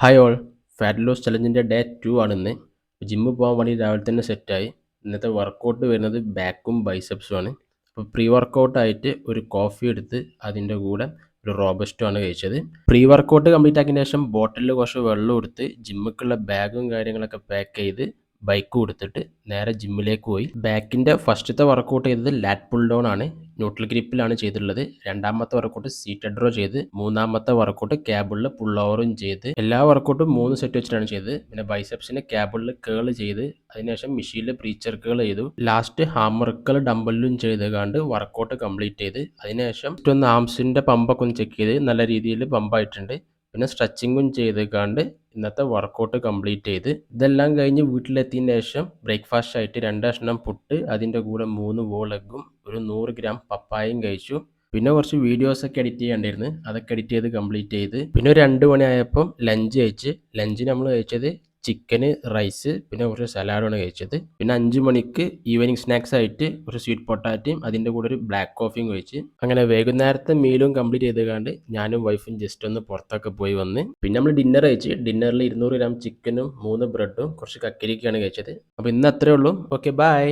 Hi all, fat loss ചലഞ്ചിൻ്റെ day 2 ആണിന്ന്. ജിമ്മിൽ പോകാൻ വേണ്ടി രാവിലെ തന്നെ സെറ്റായി. ഇന്നത്തെ വർക്കൗട്ട് വരുന്നത് ബാക്കും ബൈസെപ്സും ആണ്. അപ്പോൾ പ്രീ വർക്കൗട്ടായിട്ട് ഒരു കോഫി എടുത്ത് അതിൻ്റെ കൂടെ ഒരു റോബസ്റ്റും ആണ് കഴിച്ചത്. പ്രീ വർക്കൗട്ട് കംപ്ലീറ്റ് ആക്കിയതിന് ശേഷം ബോട്ടിലിൽ കുറച്ച് വെള്ളം എടുത്ത് ജിമ്മിക്കുള്ള ബാഗും കാര്യങ്ങളൊക്കെ പാക്ക് ചെയ്ത് ബൈക്ക് കൊടുത്തിട്ട് നേരെ ജിമ്മിലേക്ക് പോയി. ബാക്കിൻ്റെ ഫസ്റ്റത്തെ വർക്കൗട്ട് ചെയ്തത് ലാറ്റ് പുൾ ഡൗൺ ആണ്. ന്യൂട്രൽ ഗ്രിപ്പിലാണ് ചെയ്തിട്ടുള്ളത്. രണ്ടാമത്തെ വർക്കൗട്ട് സീറ്റഡ് റോ ചെയ്ത്, മൂന്നാമത്തെ വർക്കൗട്ട് ക്യാബിളിൽ പുൾ ഓവറും ചെയ്ത്, എല്ലാ വർക്കൗട്ടും 3 സെറ്റ് വെച്ചിട്ടാണ് ചെയ്തത്. പിന്നെ ബൈസെപ്സിന് ക്യാബിളിൽ കേൾ ചെയ്ത്, അതിനുശേഷം മെഷീനിൽ പ്രീച്ചർക്കുകൾ ചെയ്തു. ലാസ്റ്റ് ഹാമർക്കൾ ഡമ്പലിലും ചെയ്ത് കണ്ട് വർക്കൗട്ട് കംപ്ലീറ്റ് ചെയ്ത്, അതിനുശേഷം ഒന്ന് ആംസിൻ്റെ പമ്പൊക്കെ ഒന്ന് ചെക്ക് ചെയ്ത് നല്ല രീതിയിൽ പമ്പായിട്ടുണ്ട്. പിന്നെ സ്ട്രെച്ചിങ്ങും ചെയ്ത് കണ്ട് ഇന്നത്തെ വർക്കൗട്ട് കംപ്ലീറ്റ് ചെയ്ത്, ഇതെല്ലാം കഴിഞ്ഞ് വീട്ടിലെത്തിയതിന് ശേഷം ബ്രേക്ക്ഫാസ്റ്റ് ആയിട്ട് 2 കഷ്ണം പുട്ട്, അതിൻ്റെ കൂടെ 3 വോൾ എഗ്ഗും ഒരു 100 ഗ്രാം പപ്പായയും കഴിച്ചു. പിന്നെ കുറച്ച് വീഡിയോസൊക്കെ എഡിറ്റ് ചെയ്യേണ്ടിയിരുന്നു, അതൊക്കെ എഡിറ്റ് ചെയ്ത് കംപ്ലീറ്റ് ചെയ്ത് പിന്നെ ഒരു 2 മണിയായപ്പം ലഞ്ച് കഴിച്ച്. ലഞ്ചിന് നമ്മൾ കഴിച്ചത് ചിക്കന്, റൈസ്, പിന്നെ കുറച്ച് സലാഡാണ് കഴിച്ചത്. പിന്നെ 5 മണിക്ക് ഈവനിങ് സ്നാക്സ് ആയിട്ട് ഒരു സ്വീറ്റ് പൊട്ടാറ്റയും അതിൻ്റെ കൂടെ ഒരു ബ്ലാക്ക് കോഫിയും കഴിച്ച്. അങ്ങനെ വൈകുന്നേരത്തെ മീലും കംപ്ലീറ്റ് ചെയ്തുകൊണ്ട് ഞാനും വൈഫും ജസ്റ്റ് ഒന്ന് പുറത്തൊക്കെ പോയി വന്ന്. പിന്നെ നമ്മൾ ഡിന്നർ കഴിച്ച്. ഡിന്നറിൽ 200 ഗ്രാം ചിക്കനും 3 ബ്രെഡും കുറച്ച് കക്കരിക്കയാണ് കഴിച്ചത്. അപ്പോൾ ഇന്ന് അത്രേ ഉള്ളൂ. Okay, by.